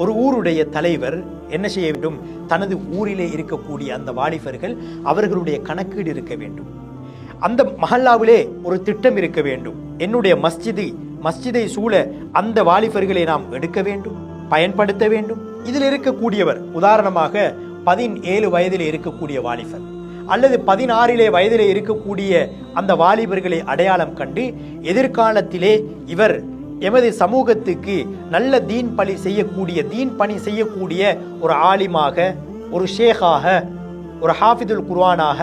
ஒரு ஊருடைய தலைவர் என்ன செய்ய வேண்டும்? தனது ஊரிலே இருக்கக்கூடிய அந்த வாலிபர்கள் அவர்களுடைய கணக்கீடு இருக்க வேண்டும். அந்த மஹல்லாவிலே ஒரு திட்டம் இருக்க வேண்டும். என்னுடைய மஸ்ஜிதை சூழ அந்த வாலிபர்களை நாம் எடுக்க வேண்டும், பயன்படுத்த வேண்டும். இதில் இருக்கக்கூடியவர் உதாரணமாக 17 வயதிலே இருக்கக்கூடிய வாலிபர் அல்லது 16 வயதிலே இருக்கக்கூடிய அந்த வாலிபர்களை அடையாளம் கண்டு எதிர்காலத்திலே இவர் எமது சமூகத்துக்கு நல்ல தீன் பணி செய்யக்கூடிய ஒரு ஆலிமாக, ஒரு ஷேகாக, ஒரு ஹாஃபிதுல் குர்ஆனாக,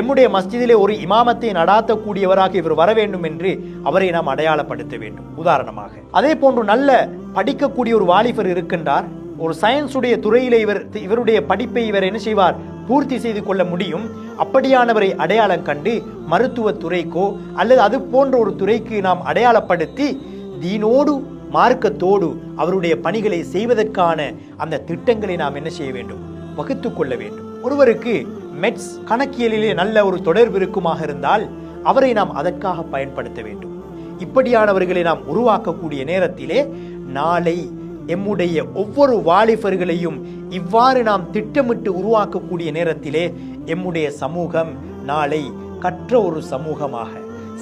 எம்முடைய மஸ்ஜிதிலே ஒரு இமாமத்தை நடாத்தக்கூடியவராக இவர் வர வேண்டும் என்று அவரை நாம் அடையாளப்படுத்த வேண்டும். உதாரணமாக அதே போன்று நல்ல படிக்கக்கூடிய ஒரு வாலிபர் இருக்கின்றார். ஒரு சயின்ஸுடைய துறையிலே இவருடைய படிப்பை இவர் என்ன செய்வார்? பூர்த்தி செய்து கொள்ள முடியும். அப்படியானவரை அடையாளம் கண்டு மருத்துவ துறைக்கோ அல்லது அது போன்ற ஒரு துறைக்கு நாம் அடையாளப்படுத்தி தீனோடு மார்க்கத்தோடு அவருடைய பணிகளை செய்வதற்கான அந்த திட்டங்களை நாம் என்ன செய்ய வேண்டும்? வகுத்து கொள்ள வேண்டும். ஒருவருக்கு மெட்ஸ் கணக்கியலிலே நல்ல ஒரு தொடர்பு இருக்குமாக இருந்தால் அவரை நாம் அதற்காக பயன்படுத்த வேண்டும். இப்படியானவர்களை நாம் உருவாக்கக்கூடிய நேரத்திலே நாளை எம்முடைய ஒவ்வொரு வாலிபர்களையும் இவ்வாறு நாம் திட்டமிட்டு உருவாக்கக்கூடிய நேரத்திலே எம்முடைய சமூகம் நாளை கற்ற ஒரு சமூகமாக,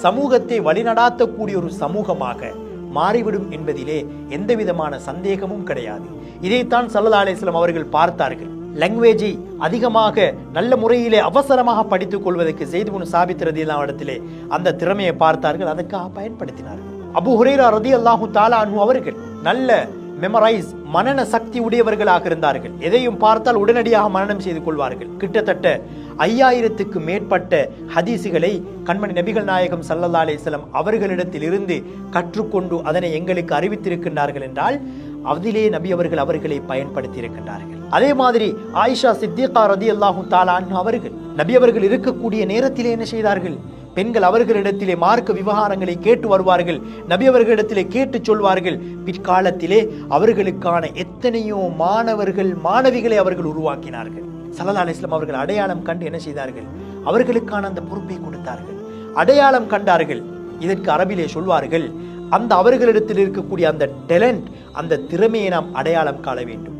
சமூகத்தை வழிநடாத்தக்கூடிய ஒரு சமூகமாக மாறிவிடும் என்பதிலே எந்த விதமான சந்தேகமும் கிடையாது. இதைத்தான் ஸல்லல்லாஹு அலைஹி வஸல்லம் அவர்கள் பார்த்தார்கள். லாங்குவேஜை அதிகமாக நல்ல முறையிலே அவசரமாக படித்துக் கொள்வதற்கு ஸைத் இப்னு சாபித் ரலியல்லாஹு இடத்திலே அந்த திறமையை பார்த்தார்கள், அதற்காக பயன்படுத்தினார்கள். அபூ ஹுரைரா ரலியல்லாஹு தஆலா அன்ஹு அவர்கள் நல்ல மெமரைஸ் மனன சக்தி உடையவர்களாக இருந்தார்கள். எதையும் பார்த்தால் உடனடியாக மனனம் செய்து கொள்வார்கள். கிட்டத்தட்ட 5000க்கு மேற்பட்ட ஹதீசுகளை கண்மணி நபிகள் நாயகம் ஸல்லல்லாஹு அலைஹி வஸல்லம் அவர்களிடத்தில் இருந்து கற்றுக்கொண்டு அதனை எங்களுக்கு அறிவித்திருக்கின்றார்கள் என்றால் அதிலே நபி அவர்கள் அவர்களை பயன்படுத்தி இருக்கின்றார்கள். அதே மாதிரி ஆயிஷா சித்திகா ரலியல்லாஹு தஆலா அன்ஹா அவர்கள் நபி அவர்கள் இருக்கக்கூடிய நேரத்திலே என்ன செய்தார்கள்? பெண்கள் அவர்களிடத்திலே மார்க்க விவகாரங்களை கேட்டு வருவார்கள், நபி அவர்களிடத்திலே கேட்டு சொல்வார்கள். பிற்காலத்திலே அவர்களுக்கான எத்தனையோ மாணவிகளை அவர்கள் உருவாக்கினார்கள். ஸல்லல்லாஹு அலைஹி வஸல்லம் அவர்கள் அடையாளம் கண்டு என்ன செய்தார்கள்? அவர்களுக்கான அந்த பொறுப்பை கொடுத்தார்கள். அடையாளம் கண்டார்கள். இதற்கு அரபிலே சொல்வார்கள், அந்த அவர்களிடத்தில் இருக்கக்கூடிய அந்த டேலண்ட், அந்த திறமையை நாம் அடையாளம் காண வேண்டும்.